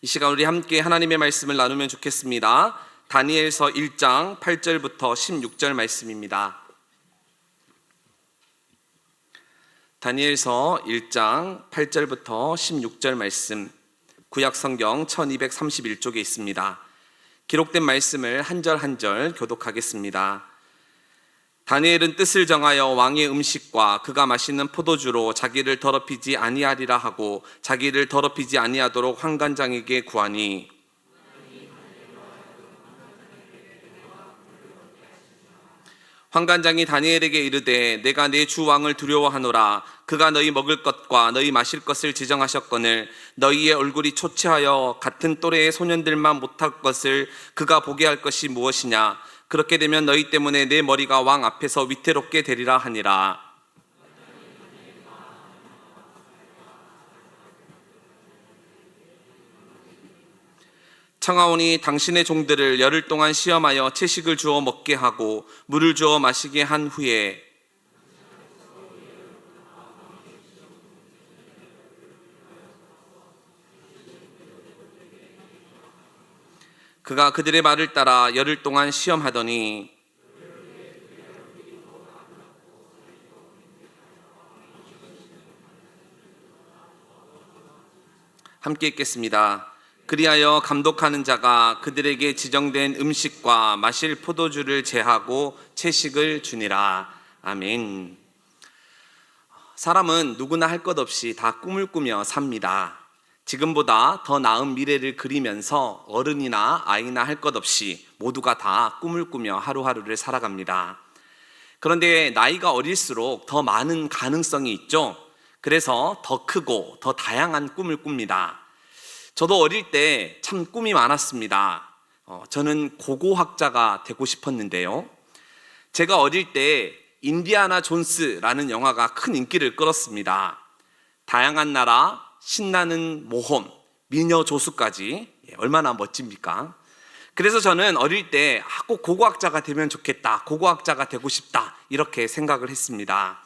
이 시간 우리 함께 하나님의 말씀을 나누면 좋겠습니다. 다니엘서 1장 8절부터 16절 말씀입니다. 다니엘서 1장 8절부터 16절 말씀, 구약성경 1231쪽에 있습니다. 기록된 말씀을 한 절 한 절 교독하겠습니다. 다니엘은 뜻을 정하여 왕의 음식과 그가 마시는 포도주로 자기를 더럽히지 아니하리라 하고 자기를 더럽히지 아니하도록 환관장에게 구하니, 환관장이 다니엘에게 이르되 내가 내 주 왕을 두려워하노라. 그가 너희 먹을 것과 너희 마실 것을 지정하셨거늘 너희의 얼굴이 초췌하여 같은 또래의 소년들만 못할 것을 그가 보게 할 것이 무엇이냐. 그렇게 되면 너희 때문에 내 머리가 왕 앞에서 위태롭게 되리라 하니라. 청하오니 당신의 종들을 열흘 동안 시험하여 채식을 주어 먹게 하고 물을 주어 마시게 한 후에 그가 그들의 말을 따라 열흘 동안 시험하더니 함께 읽겠습니다. 그리하여 감독하는 자가 그들에게 지정된 음식과 마실 포도주를 제하고 채식을 주니라. 아멘. 사람은 누구나 할 것 없이 다 꿈을 꾸며 삽니다. 지금보다 더 나은 미래를 그리면서 어른이나 아이나 할 것 없이 모두가 다 꿈을 꾸며 하루하루를 살아갑니다. 그런데 나이가 어릴수록 더 많은 가능성이 있죠. 그래서 더 크고 더 다양한 꿈을 꿉니다. 저도 어릴 때 참 꿈이 많았습니다. 저는 고고학자가 되고 싶었는데요. 제가 어릴 때 인디아나 존스라는 영화가 큰 인기를 끌었습니다. 다양한 나라, 신나는 모험, 미녀 조수까지 얼마나 멋집니까? 그래서 저는 어릴 때 꼭 고고학자가 되면 좋겠다, 고고학자가 되고 싶다 이렇게 생각을 했습니다.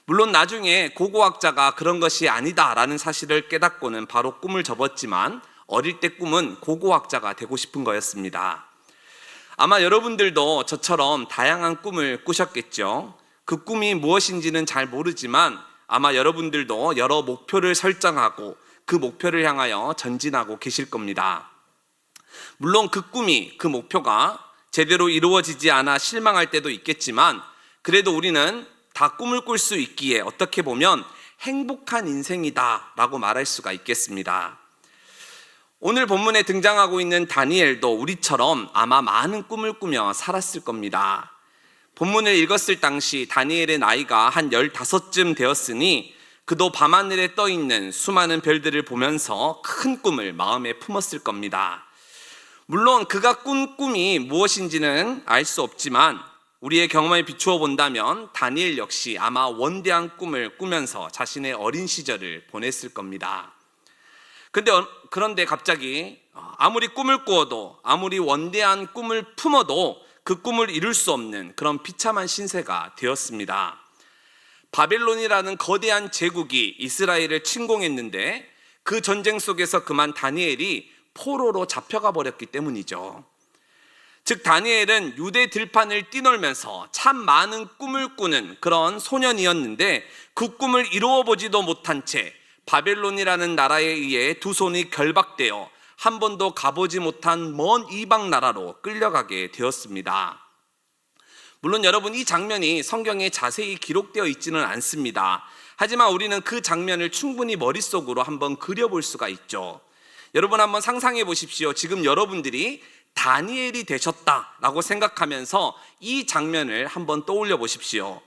물론 나중에 고고학자가 그런 것이 아니다라는 사실을 깨닫고는 바로 꿈을 접었지만 어릴 때 꿈은 고고학자가 되고 싶은 거였습니다. 아마 여러분들도 저처럼 다양한 꿈을 꾸셨겠죠. 그 꿈이 무엇인지는 잘 모르지만 아마 여러분들도 여러 목표를 설정하고 그 목표를 향하여 전진하고 계실 겁니다. 물론 그 꿈이, 그 목표가 제대로 이루어지지 않아 실망할 때도 있겠지만 그래도 우리는 다 꿈을 꿀 수 있기에 어떻게 보면 행복한 인생이다 라고 말할 수가 있겠습니다. 오늘 본문에 등장하고 있는 다니엘도 우리처럼 아마 많은 꿈을 꾸며 살았을 겁니다. 본문을 읽었을 당시 다니엘의 나이가 한 15쯤 되었으니 그도 밤하늘에 떠있는 수많은 별들을 보면서 큰 꿈을 마음에 품었을 겁니다. 물론 그가 꾼 꿈이 무엇인지는 알 수 없지만 우리의 경험에 비추어 본다면 다니엘 역시 아마 원대한 꿈을 꾸면서 자신의 어린 시절을 보냈을 겁니다. 그런데 갑자기 아무리 꿈을 꾸어도 아무리 원대한 꿈을 품어도 그 꿈을 이룰 수 없는 그런 비참한 신세가 되었습니다. 바벨론이라는 거대한 제국이 이스라엘을 침공했는데 그 전쟁 속에서 그만 다니엘이 포로로 잡혀가 버렸기 때문이죠. 즉 다니엘은 유대 들판을 뛰놀면서 참 많은 꿈을 꾸는 그런 소년이었는데 그 꿈을 이루어 보지도 못한 채 바벨론이라는 나라에 의해 두 손이 결박되어 한 번도 가보지 못한 먼 이방 나라로 끌려가게 되었습니다. 물론 여러분 이 장면이 성경에 자세히 기록되어 있지는 않습니다. 하지만 우리는 그 장면을 충분히 머릿속으로 한번 그려볼 수가 있죠. 여러분 한번 상상해 보십시오. 지금 여러분들이 다니엘이 되셨다라고 생각하면서 이 장면을 한번 떠올려 보십시오.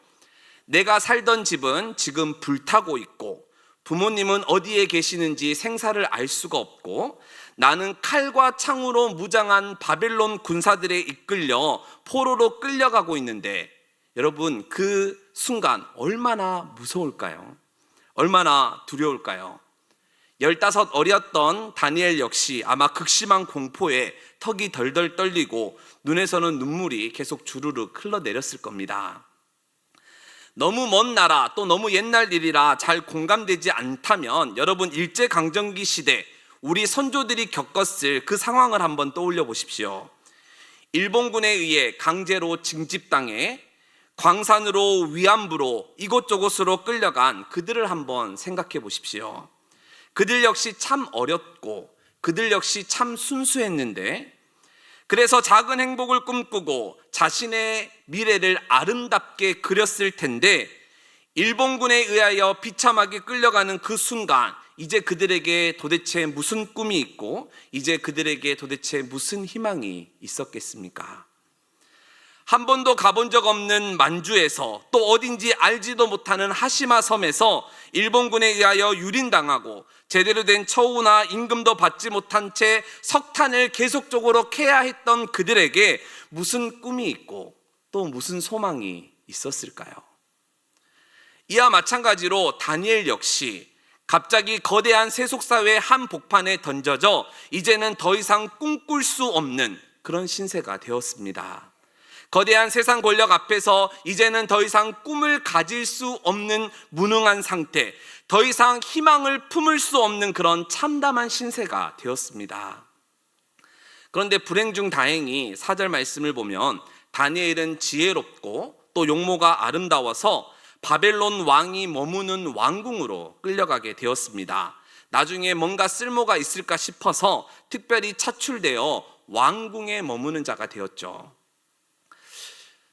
내가 살던 집은 지금 불타고 있고 부모님은 어디에 계시는지 생사를 알 수가 없고 나는 칼과 창으로 무장한 바벨론 군사들에 이끌려 포로로 끌려가고 있는데 여러분 그 순간 얼마나 무서울까요? 얼마나 두려울까요? 15 어렸던 다니엘 역시 아마 극심한 공포에 턱이 덜덜 떨리고 눈에서는 눈물이 계속 주르륵 흘러내렸을 겁니다. 너무 먼 나라 또 너무 옛날 일이라 잘 공감되지 않다면 여러분 일제강점기 시대 우리 선조들이 겪었을 그 상황을 한번 떠올려 보십시오. 일본군에 의해 강제로 징집당해 광산으로 위안부로 이곳저곳으로 끌려간 그들을 한번 생각해 보십시오. 그들 역시 참 어렸고 그들 역시 참 순수했는데, 그래서 작은 행복을 꿈꾸고 자신의 미래를 아름답게 그렸을 텐데, 일본군에 의하여 비참하게 끌려가는 그 순간 이제 그들에게 도대체 무슨 꿈이 있고 이제 그들에게 도대체 무슨 희망이 있었겠습니까? 한 번도 가본 적 없는 만주에서, 또 어딘지 알지도 못하는 하시마 섬에서 일본군에 의하여 유린당하고 제대로 된 처우나 임금도 받지 못한 채 석탄을 계속적으로 캐야 했던 그들에게 무슨 꿈이 있고 또 무슨 소망이 있었을까요? 이와 마찬가지로 다니엘 역시 갑자기 거대한 세속사회의 한복판에 던져져 이제는 더 이상 꿈꿀 수 없는 그런 신세가 되었습니다. 거대한 세상 권력 앞에서 이제는 더 이상 꿈을 가질 수 없는 무능한 상태, 더 이상 희망을 품을 수 없는 그런 참담한 신세가 되었습니다. 그런데 불행 중 다행히 4절 말씀을 보면 다니엘은 지혜롭고 또 용모가 아름다워서 바벨론 왕이 머무는 왕궁으로 끌려가게 되었습니다. 나중에 뭔가 쓸모가 있을까 싶어서 특별히 차출되어 왕궁에 머무는 자가 되었죠.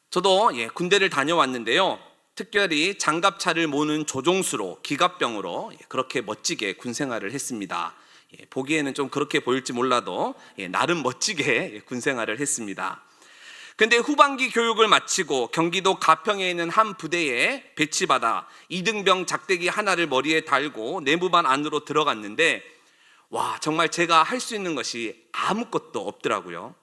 저도 군대를 다녀왔는데요, 특별히 장갑차를 모는 조종수로, 기갑병으로 그렇게 멋지게 군 생활을 했습니다. 보기에는 좀 그렇게 보일지 몰라도 나름 멋지게 군 생활을 했습니다. 근데 후반기 교육을 마치고 경기도 가평에 있는 한 부대에 배치받아 이등병 작대기 하나를 머리에 달고 내무반 안으로 들어갔는데, 와, 정말 제가 할 수 있는 것이 아무것도 없더라고요.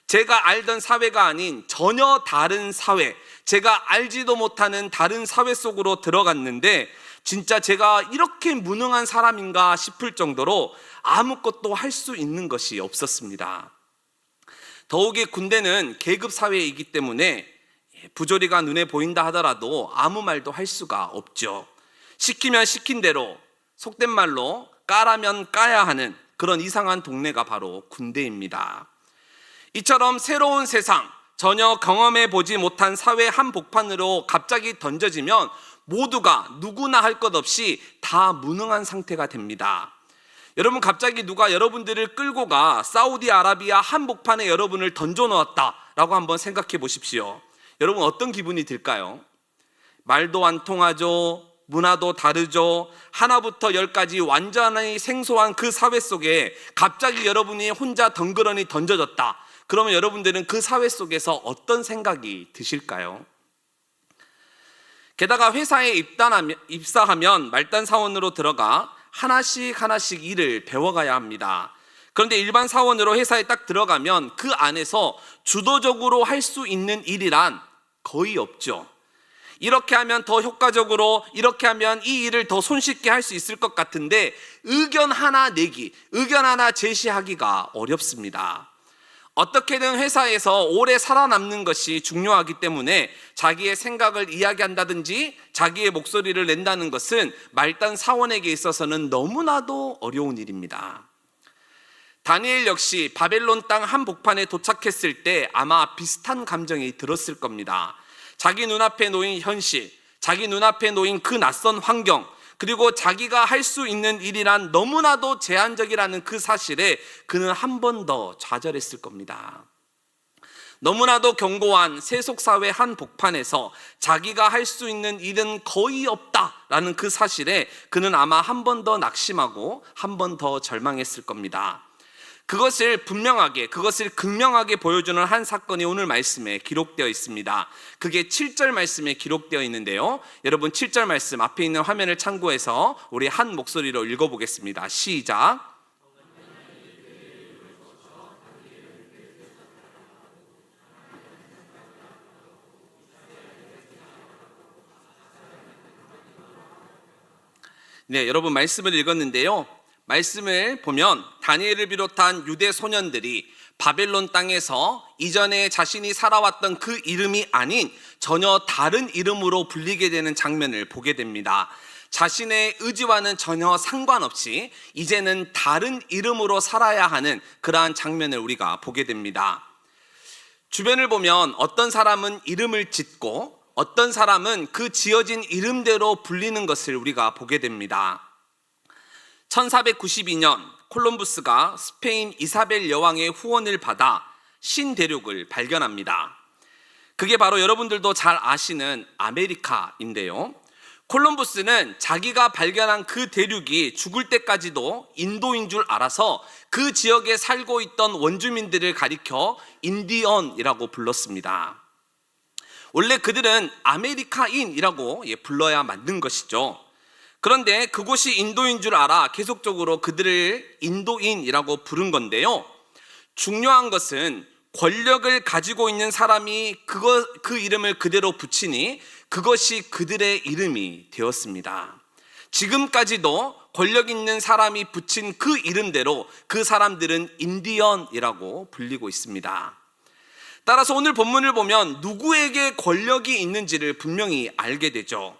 제가 알던 사회가 아닌 전혀 다른 사회, 제가 알지도 못하는 다른 사회 속으로 들어갔는데 진짜 제가 이렇게 무능한 사람인가 싶을 정도로 아무것도 할 수 있는 것이 없었습니다. 더욱이 군대는 계급 사회이기 때문에 부조리가 눈에 보인다 하더라도 아무 말도 할 수가 없죠. 시키면 시킨 대로, 속된 말로 까라면 까야 하는 그런 이상한 동네가 바로 군대입니다. 이처럼 새로운 세상, 전혀 경험해 보지 못한 사회 한복판으로 갑자기 던져지면 모두가 누구나 할 것 없이 다 무능한 상태가 됩니다. 여러분, 갑자기 누가 여러분들을 끌고 가 사우디아라비아 한복판에 여러분을 던져놓았다라고 한번 생각해 보십시오. 여러분, 어떤 기분이 들까요? 말도 안 통하죠. 문화도 다르죠. 하나부터 열까지 완전히 생소한 그 사회 속에 갑자기 여러분이 혼자 덩그러니 던져졌다. 그러면 여러분들은 그 사회 속에서 어떤 생각이 드실까요? 게다가 회사에 입사하면 말단 사원으로 들어가 하나씩 일을 배워가야 합니다. 그런데 일반 사원으로 회사에 딱 들어가면 그 안에서 주도적으로 할 수 있는 일이란 거의 없죠. 이렇게 하면 더 효과적으로, 이렇게 하면 이 일을 더 손쉽게 할 수 있을 것 같은데 의견 하나 내기, 의견 하나 제시하기가 어렵습니다. 어떻게든 회사에서 오래 살아남는 것이 중요하기 때문에 자기의 생각을 이야기한다든지 자기의 목소리를 낸다는 것은 말단 사원에게 있어서는 너무나도 어려운 일입니다. 다니엘 역시 바벨론 땅 한복판에 도착했을 때 아마 비슷한 감정이 들었을 겁니다. 자기 눈앞에 놓인 현실, 자기 눈앞에 놓인 그 낯선 환경, 그리고 자기가 할 수 있는 일이란 너무나도 제한적이라는 그 사실에 그는 한 번 더 좌절했을 겁니다. 너무나도 견고한 세속사회 한복판에서 자기가 할 수 있는 일은 거의 없다라는 그 사실에 그는 아마 한 번 더 낙심하고 한 번 더 절망했을 겁니다. 그것을 분명하게, 그것을 극명하게 보여주는 한 사건이 오늘 말씀에 기록되어 있습니다. 그게 7절 말씀에 기록되어 있는데요, 여러분 7절 말씀 앞에 있는 화면을 참고해서 우리 한 목소리로 읽어보겠습니다. 시작. 네, 여러분 말씀을 읽었는데요, 말씀을 보면 다니엘을 비롯한 유대 소년들이 바벨론 땅에서 이전에 자신이 살아왔던 그 이름이 아닌 전혀 다른 이름으로 불리게 되는 장면을 보게 됩니다. 자신의 의지와는 전혀 상관없이 이제는 다른 이름으로 살아야 하는 그러한 장면을 우리가 보게 됩니다. 주변을 보면 어떤 사람은 이름을 짓고 어떤 사람은 그 지어진 이름대로 불리는 것을 우리가 보게 됩니다. 1492년 콜럼부스가 스페인 이사벨 여왕의 후원을 받아 신대륙을 발견합니다. 그게 바로 여러분들도 잘 아시는 아메리카인데요. 콜럼부스는 자기가 발견한 그 대륙이 죽을 때까지도 인도인 줄 알아서 그 지역에 살고 있던 원주민들을 가리켜 인디언이라고 불렀습니다. 원래 그들은 아메리카인이라고 불러야 맞는 것이죠. 그런데 그곳이 인도인 줄 알아 계속적으로 그들을 인도인이라고 부른 건데요. 중요한 것은 권력을 가지고 있는 사람이 그 이름을 그대로 붙이니 그것이 그들의 이름이 되었습니다. 지금까지도 권력 있는 사람이 붙인 그 이름대로 그 사람들은 인디언이라고 불리고 있습니다. 따라서 오늘 본문을 보면 누구에게 권력이 있는지를 분명히 알게 되죠.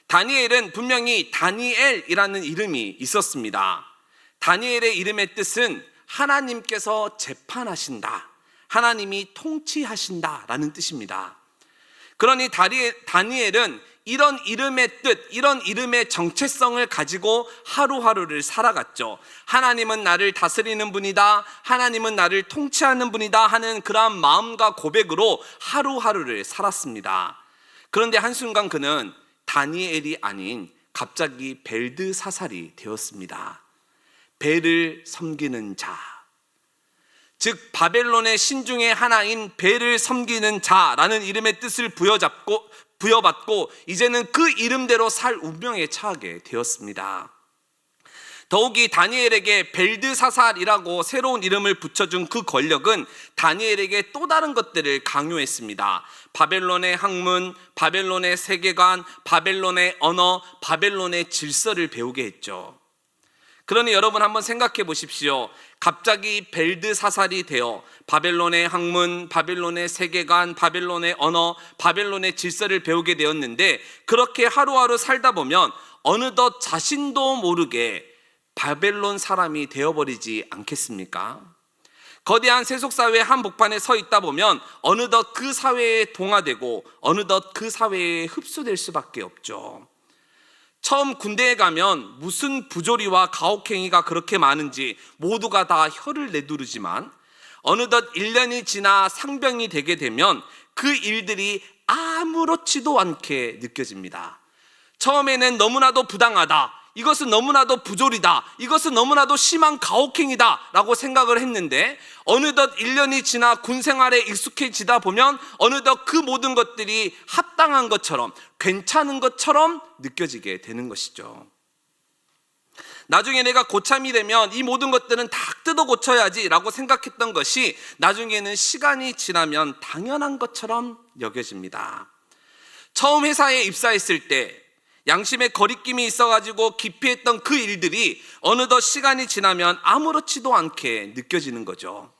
다니엘은 분명히 다니엘이라는 이름이 있었습니다. 다니엘의 이름의 뜻은 하나님께서 재판하신다, 하나님이 통치하신다라는 뜻입니다. 그러니 다니엘은 이런 이름의 뜻, 이런 이름의 정체성을 가지고 하루하루를 살아갔죠. 하나님은 나를 다스리는 분이다, 하나님은 나를 통치하는 분이다 하는 그러한 마음과 고백으로 하루하루를 살았습니다. 그런데 한순간 그는 다니엘이 아닌 갑자기 벨드사살이 되었습니다. 벨을 섬기는 자, 즉 바벨론의 신 중에 하나인 벨을 섬기는 자라는 이름의 뜻을 부여받고 이제는 그 이름대로 살 운명에 처하게 되었습니다. 더욱이 다니엘에게 벨드사살이라고 새로운 이름을 붙여준 그 권력은 다니엘에게 또 다른 것들을 강요했습니다. 바벨론의 학문, 바벨론의 세계관, 바벨론의 언어, 바벨론의 질서를 배우게 했죠. 그러니 여러분 한번 생각해 보십시오. 갑자기 벨드사살이 되어 바벨론의 학문, 바벨론의 세계관, 바벨론의 언어, 바벨론의 질서를 배우게 되었는데 그렇게 하루하루 살다 보면 어느덧 자신도 모르게 바벨론 사람이 되어버리지 않겠습니까? 거대한 세속사회의 한복판에 서 있다 보면 어느덧 그 사회에 동화되고 어느덧 그 사회에 흡수될 수밖에 없죠. 처음 군대에 가면 무슨 부조리와 가혹행위가 그렇게 많은지 모두가 다 혀를 내두르지만 어느덧 1년이 지나 상병이 되게 되면 그 일들이 아무렇지도 않게 느껴집니다. 처음에는 너무나도 부당하다, 이것은 너무나도 부조리다, 이것은 너무나도 심한 가혹행위다 라고 생각을 했는데 어느덧 1년이 지나 군 생활에 익숙해지다 보면 어느덧 그 모든 것들이 합당한 것처럼, 괜찮은 것처럼 느껴지게 되는 것이죠. 나중에 내가 고참이 되면 이 모든 것들은 다 뜯어 고쳐야지 라고 생각했던 것이 나중에는 시간이 지나면 당연한 것처럼 여겨집니다. 처음 회사에 입사했을 때 양심의 거리낌이 있어가지고 기피했던 그 일들이 어느덧 시간이 지나면 아무렇지도 않게 느껴지는 거죠.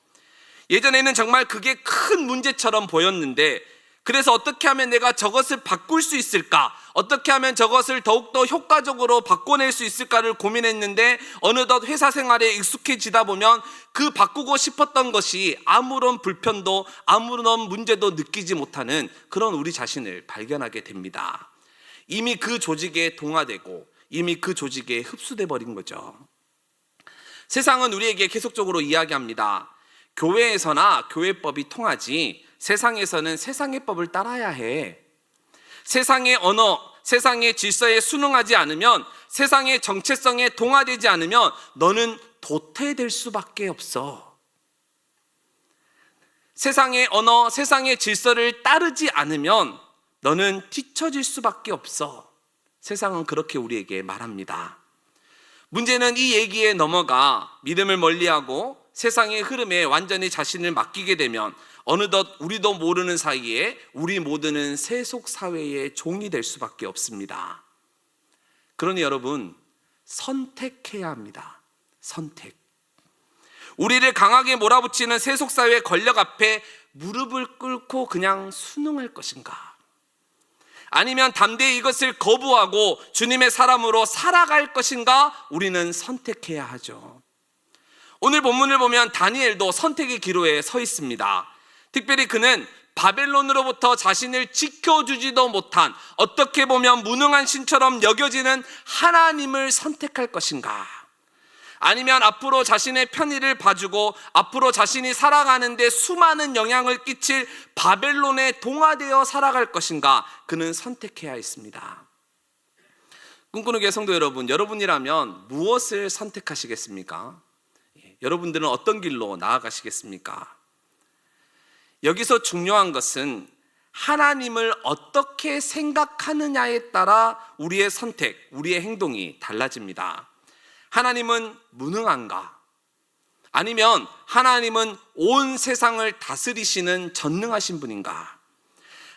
예전에는 정말 그게 큰 문제처럼 보였는데 그래서 어떻게 하면 내가 저것을 바꿀 수 있을까? 어떻게 하면 저것을 더욱더 효과적으로 바꿔낼 수 있을까를 고민했는데 어느덧 회사 생활에 익숙해지다 보면 그 바꾸고 싶었던 것이 아무런 불편도 아무런 문제도 느끼지 못하는 그런 우리 자신을 발견하게 됩니다. 이미 그 조직에 동화되고 이미 그 조직에 흡수돼 버린 거죠. 세상은 우리에게 계속적으로 이야기합니다. 교회에서나 교회법이 통하지 세상에서는 세상의 법을 따라야 해. 세상의 언어, 세상의 질서에 순응하지 않으면, 세상의 정체성에 동화되지 않으면 너는 도태될 수밖에 없어. 세상의 언어, 세상의 질서를 따르지 않으면 너는 뒤처질 수밖에 없어. 세상은 그렇게 우리에게 말합니다. 문제는 이 얘기에 넘어가 믿음을 멀리하고 세상의 흐름에 완전히 자신을 맡기게 되면 어느덧 우리도 모르는 사이에 우리 모두는 세속사회의 종이 될 수밖에 없습니다. 그러니 여러분, 선택해야 합니다. 선택. 우리를 강하게 몰아붙이는 세속사회의 권력 앞에 무릎을 꿇고 그냥 순응할 것인가? 아니면 담대히 이것을 거부하고 주님의 사람으로 살아갈 것인가 우리는 선택해야 하죠. 오늘 본문을 보면 다니엘도 선택의 기로에 서 있습니다. 특별히 그는 바벨론으로부터 자신을 지켜주지도 못한, 어떻게 보면 무능한 신처럼 여겨지는 하나님을 선택할 것인가, 아니면 앞으로 자신의 편의를 봐주고 앞으로 자신이 살아가는데 수많은 영향을 끼칠 바벨론에 동화되어 살아갈 것인가, 그는 선택해야 했습니다. 꿈꾸는 교회 성도 여러분, 여러분이라면 무엇을 선택하시겠습니까? 여러분들은 어떤 길로 나아가시겠습니까? 여기서 중요한 것은 하나님을 어떻게 생각하느냐에 따라 우리의 선택, 우리의 행동이 달라집니다. 하나님은 무능한가? 아니면 하나님은 온 세상을 다스리시는 전능하신 분인가?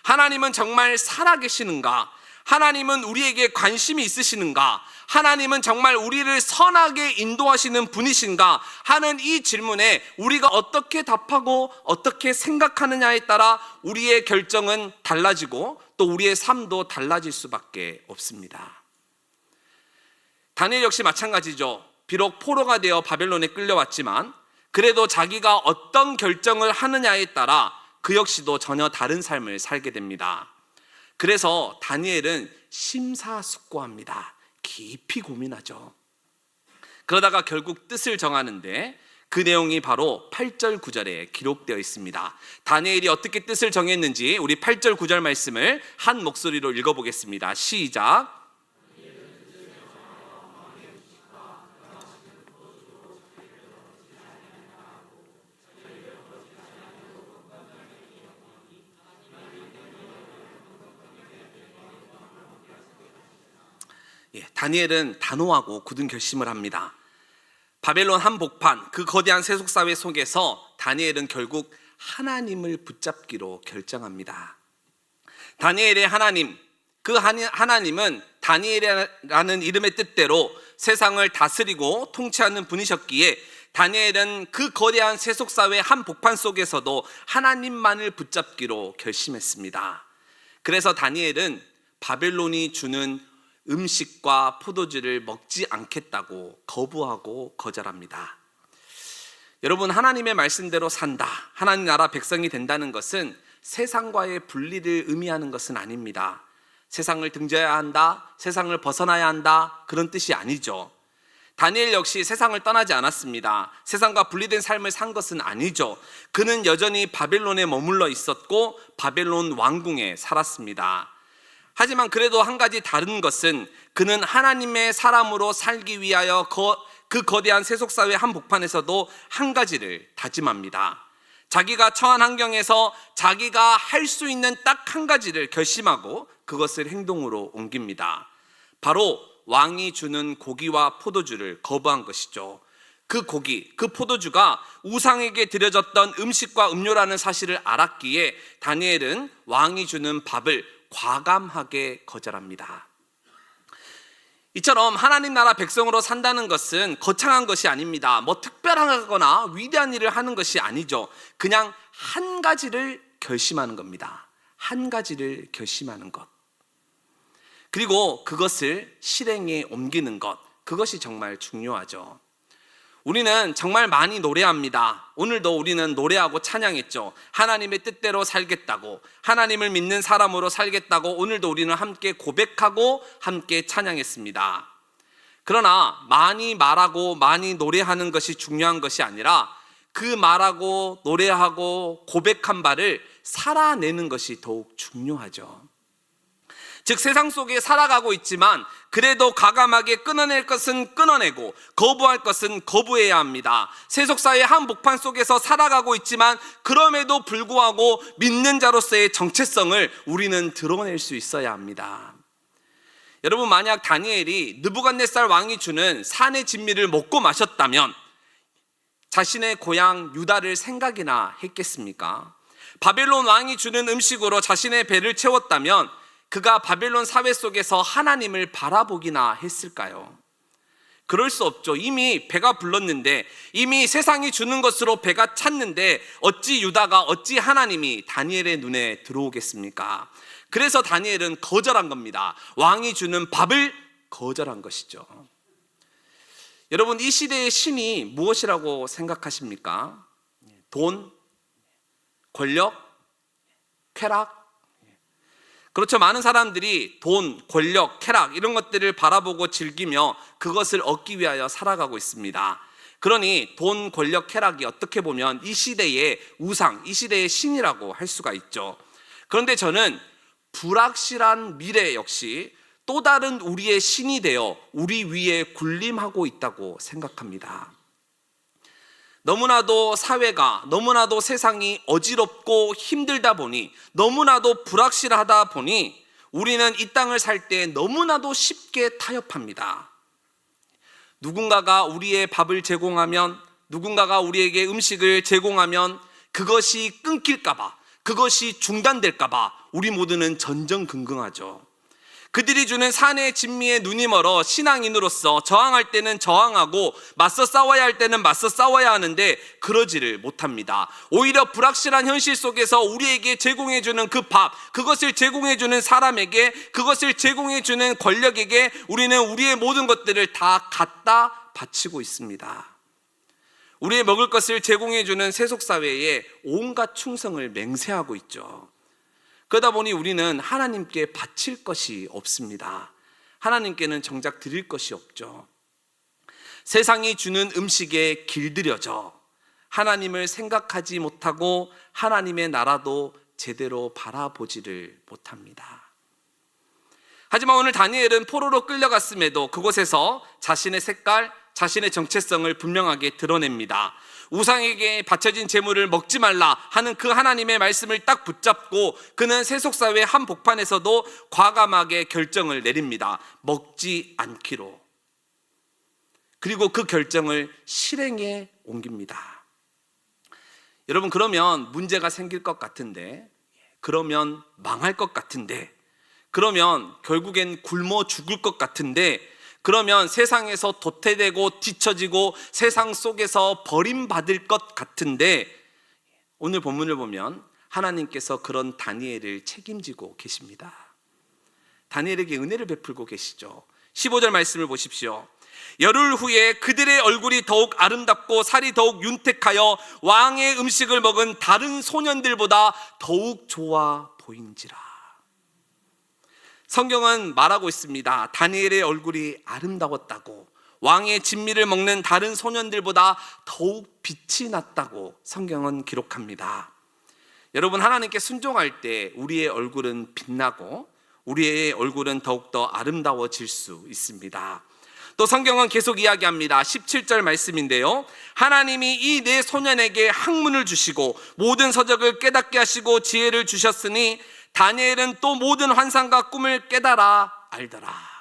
하나님은 정말 살아계시는가? 하나님은 우리에게 관심이 있으시는가? 하나님은 정말 우리를 선하게 인도하시는 분이신가? 하는 이 질문에 우리가 어떻게 답하고 어떻게 생각하느냐에 따라 우리의 결정은 달라지고 또 우리의 삶도 달라질 수밖에 없습니다. 다니엘 역시 마찬가지죠. 비록 포로가 되어 바벨론에 끌려왔지만 그래도 자기가 어떤 결정을 하느냐에 따라 그 역시도 전혀 다른 삶을 살게 됩니다. 그래서 다니엘은 심사숙고합니다. 깊이 고민하죠. 그러다가 결국 뜻을 정하는데 그 내용이 바로 8절 9절에 기록되어 있습니다. 다니엘이 어떻게 뜻을 정했는지 우리 8절 9절 말씀을 한 목소리로 읽어보겠습니다. 시작. 다니엘은 단호하고 굳은 결심을 합니다. 바벨론 한복판, 그 거대한 세속사회 속에서 다니엘은 결국 하나님을 붙잡기로 결정합니다. 다니엘의 하나님, 그 하나님은 다니엘이라는 이름의 뜻대로 세상을 다스리고 통치하는 분이셨기에 다니엘은 그 거대한 세속사회 한복판 속에서도 하나님만을 붙잡기로 결심했습니다. 그래서 다니엘은 바벨론이 주는 음식과 포도주를 먹지 않겠다고 거부하고 거절합니다. 여러분, 하나님의 말씀대로 산다, 하나님 나라 백성이 된다는 것은 세상과의 분리를 의미하는 것은 아닙니다. 세상을 등져야 한다, 세상을 벗어나야 한다, 그런 뜻이 아니죠. 다니엘 역시 세상을 떠나지 않았습니다. 세상과 분리된 삶을 산 것은 아니죠. 그는 여전히 바벨론에 머물러 있었고 바벨론 왕궁에 살았습니다. 하지만 그래도 한 가지 다른 것은 그는 하나님의 사람으로 살기 위하여 그 거대한 세속사회 한복판에서도 한 가지를 다짐합니다. 자기가 처한 환경에서 자기가 할 수 있는 딱 한 가지를 결심하고 그것을 행동으로 옮깁니다. 바로 왕이 주는 고기와 포도주를 거부한 것이죠. 그 고기, 그 포도주가 우상에게 드려졌던 음식과 음료라는 사실을 알았기에 다니엘은 왕이 주는 밥을 과감하게 거절합니다. 이처럼 하나님 나라 백성으로 산다는 것은 거창한 것이 아닙니다. 뭐 특별하거나 위대한 일을 하는 것이 아니죠. 그냥 한 가지를 결심하는 겁니다. 한 가지를 결심하는 것. 그리고 그것을 실행에 옮기는 것. 그것이 정말 중요하죠. 우리는 정말 많이 노래합니다. 오늘도 우리는 노래하고 찬양했죠. 하나님의 뜻대로 살겠다고, 하나님을 믿는 사람으로 살겠다고 오늘도 우리는 함께 고백하고 함께 찬양했습니다. 그러나 많이 말하고 많이 노래하는 것이 중요한 것이 아니라 그 말하고 노래하고 고백한 바를 살아내는 것이 더욱 중요하죠. 즉 세상 속에 살아가고 있지만 그래도 과감하게 끊어낼 것은 끊어내고 거부할 것은 거부해야 합니다. 세속사의 한복판 속에서 살아가고 있지만 그럼에도 불구하고 믿는 자로서의 정체성을 우리는 드러낼 수 있어야 합니다. 여러분, 만약 다니엘이 느부갓네살 왕이 주는 산의 진미를 먹고 마셨다면 자신의 고향 유다를 생각이나 했겠습니까? 바벨론 왕이 주는 음식으로 자신의 배를 채웠다면 그가 바벨론 사회 속에서 하나님을 바라보기나 했을까요? 그럴 수 없죠. 이미 배가 불렀는데, 이미 세상이 주는 것으로 배가 찼는데 어찌 유다가, 어찌 하나님이 다니엘의 눈에 들어오겠습니까? 그래서 다니엘은 거절한 겁니다. 왕이 주는 밥을 거절한 것이죠. 여러분, 이 시대의 신이 무엇이라고 생각하십니까? 돈, 권력, 쾌락? 그렇죠. 많은 사람들이 돈, 권력, 쾌락 이런 것들을 바라보고 즐기며 그것을 얻기 위하여 살아가고 있습니다. 그러니 돈, 권력, 쾌락이 어떻게 보면 이 시대의 우상, 이 시대의 신이라고 할 수가 있죠. 그런데 저는 불확실한 미래 역시 또 다른 우리의 신이 되어 우리 위에 군림하고 있다고 생각합니다. 너무나도 사회가, 너무나도 세상이 어지럽고 힘들다 보니, 너무나도 불확실하다 보니 우리는 이 땅을 살 때 너무나도 쉽게 타협합니다. 누군가가 우리의 밥을 제공하면, 누군가가 우리에게 음식을 제공하면 그것이 끊길까봐, 그것이 중단될까봐 우리 모두는 전전긍긍하죠. 그들이 주는 산의 진미에 눈이 멀어 신앙인으로서 저항할 때는 저항하고 맞서 싸워야 할 때는 맞서 싸워야 하는데 그러지를 못합니다. 오히려 불확실한 현실 속에서 우리에게 제공해주는 그 밥, 그것을 제공해주는 사람에게, 그것을 제공해주는 권력에게 우리는 우리의 모든 것들을 다 갖다 바치고 있습니다. 우리의 먹을 것을 제공해주는 세속사회에 온갖 충성을 맹세하고 있죠. 그러다 보니 우리는 하나님께 바칠 것이 없습니다. 하나님께는 정작 드릴 것이 없죠. 세상이 주는 음식에 길들여져 하나님을 생각하지 못하고 하나님의 나라도 제대로 바라보지를 못합니다. 하지만 오늘 다니엘은 포로로 끌려갔음에도 그곳에서 자신의 색깔, 자신의 정체성을 분명하게 드러냅니다. 우상에게 바쳐진 재물을 먹지 말라 하는 그 하나님의 말씀을 딱 붙잡고 그는 세속사회 한복판에서도 과감하게 결정을 내립니다. 먹지 않기로. 그리고 그 결정을 실행에 옮깁니다. 여러분, 그러면 문제가 생길 것 같은데, 그러면 망할 것 같은데, 그러면 결국엔 굶어 죽을 것 같은데, 그러면 세상에서 도태되고 뒤처지고 세상 속에서 버림받을 것 같은데, 오늘 본문을 보면 하나님께서 그런 다니엘을 책임지고 계십니다. 다니엘에게 은혜를 베풀고 계시죠. 15절 말씀을 보십시오. 열흘 후에 그들의 얼굴이 더욱 아름답고 살이 더욱 윤택하여 왕의 음식을 먹은 다른 소년들보다 더욱 좋아 보인지라. 성경은 말하고 있습니다. 다니엘의 얼굴이 아름다웠다고, 왕의 진미를 먹는 다른 소년들보다 더욱 빛이 났다고 성경은 기록합니다. 여러분, 하나님께 순종할 때 우리의 얼굴은 빛나고 우리의 얼굴은 더욱더 아름다워질 수 있습니다. 또 성경은 계속 이야기합니다. 17절 말씀인데요, 하나님이 이 네 소년에게 학문을 주시고 모든 서적을 깨닫게 하시고 지혜를 주셨으니 다니엘은 또 모든 환상과 꿈을 깨달아 알더라.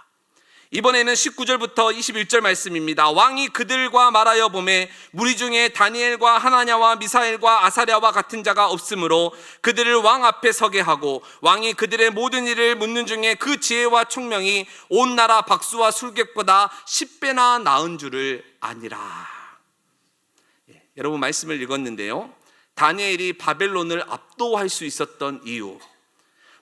이번에는 19절부터 21절 말씀입니다. 왕이 그들과 말하여 보매 무리 중에 다니엘과 하나냐와 미사엘과 아사랴와 같은 자가 없으므로 그들을 왕 앞에 서게 하고 왕이 그들의 모든 일을 묻는 중에 그 지혜와 총명이 온 나라 박수와 술객보다 10배나 나은 줄을 아니라. 여러분, 말씀을 읽었는데요, 다니엘이 바벨론을 압도할 수 있었던 이유,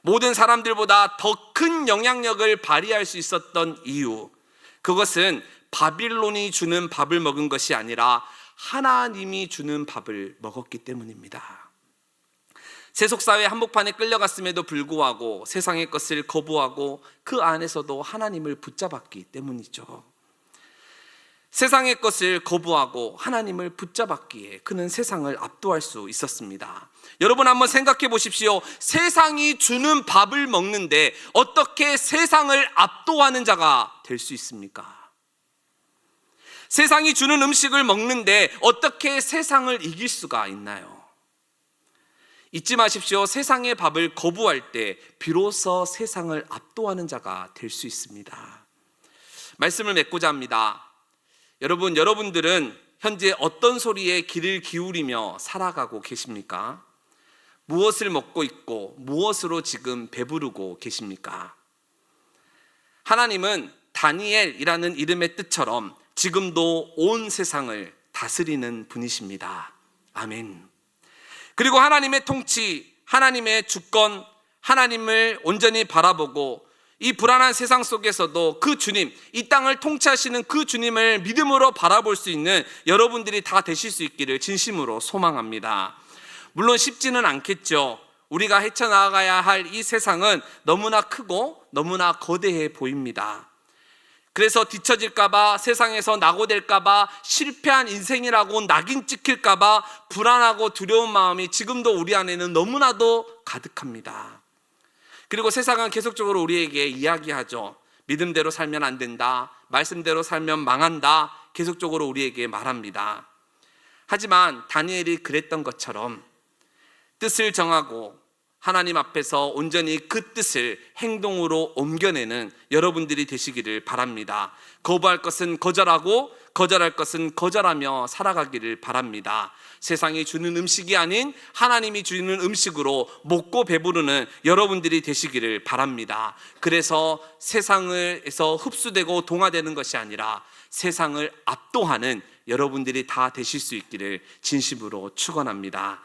모든 사람들보다 더 큰 영향력을 발휘할 수 있었던 이유, 그것은 바빌론이 주는 밥을 먹은 것이 아니라 하나님이 주는 밥을 먹었기 때문입니다. 세속사회 한복판에 끌려갔음에도 불구하고 세상의 것을 거부하고 그 안에서도 하나님을 붙잡았기 때문이죠. 세상의 것을 거부하고 하나님을 붙잡았기에 그는 세상을 압도할 수 있었습니다. 여러분, 한번 생각해 보십시오. 세상이 주는 밥을 먹는데 어떻게 세상을 압도하는 자가 될 수 있습니까? 세상이 주는 음식을 먹는데 어떻게 세상을 이길 수가 있나요? 잊지 마십시오. 세상의 밥을 거부할 때 비로소 세상을 압도하는 자가 될 수 있습니다. 말씀을 맺고자 합니다. 여러분들은 현재 어떤 소리에 귀를 기울이며 살아가고 계십니까? 무엇을 먹고 있고 무엇으로 지금 배부르고 계십니까? 하나님은 다니엘이라는 이름의 뜻처럼 지금도 온 세상을 다스리는 분이십니다. 아멘. 그리고 하나님의 통치, 하나님의 주권, 하나님을 온전히 바라보고 이 불안한 세상 속에서도 그 주님, 이 땅을 통치하시는 그 주님을 믿음으로 바라볼 수 있는 여러분들이 다 되실 수 있기를 진심으로 소망합니다. 물론 쉽지는 않겠죠. 우리가 헤쳐나가야 할 이 세상은 너무나 크고 너무나 거대해 보입니다. 그래서 뒤처질까봐, 세상에서 낙오될까봐, 실패한 인생이라고 낙인 찍힐까봐 불안하고 두려운 마음이 지금도 우리 안에는 너무나도 가득합니다. 그리고 세상은 계속적으로 우리에게 이야기하죠. 믿음대로 살면 안 된다, 말씀대로 살면 망한다, 계속적으로 우리에게 말합니다. 하지만 다니엘이 그랬던 것처럼 뜻을 정하고 하나님 앞에서 온전히 그 뜻을 행동으로 옮겨내는 여러분들이 되시기를 바랍니다. 거부할 것은 거절하고 거절할 것은 거절하며 살아가기를 바랍니다. 세상이 주는 음식이 아닌 하나님이 주는 음식으로 먹고 배부르는 여러분들이 되시기를 바랍니다. 그래서 세상에서 흡수되고 동화되는 것이 아니라 세상을 압도하는 여러분들이 다 되실 수 있기를 진심으로 축원합니다.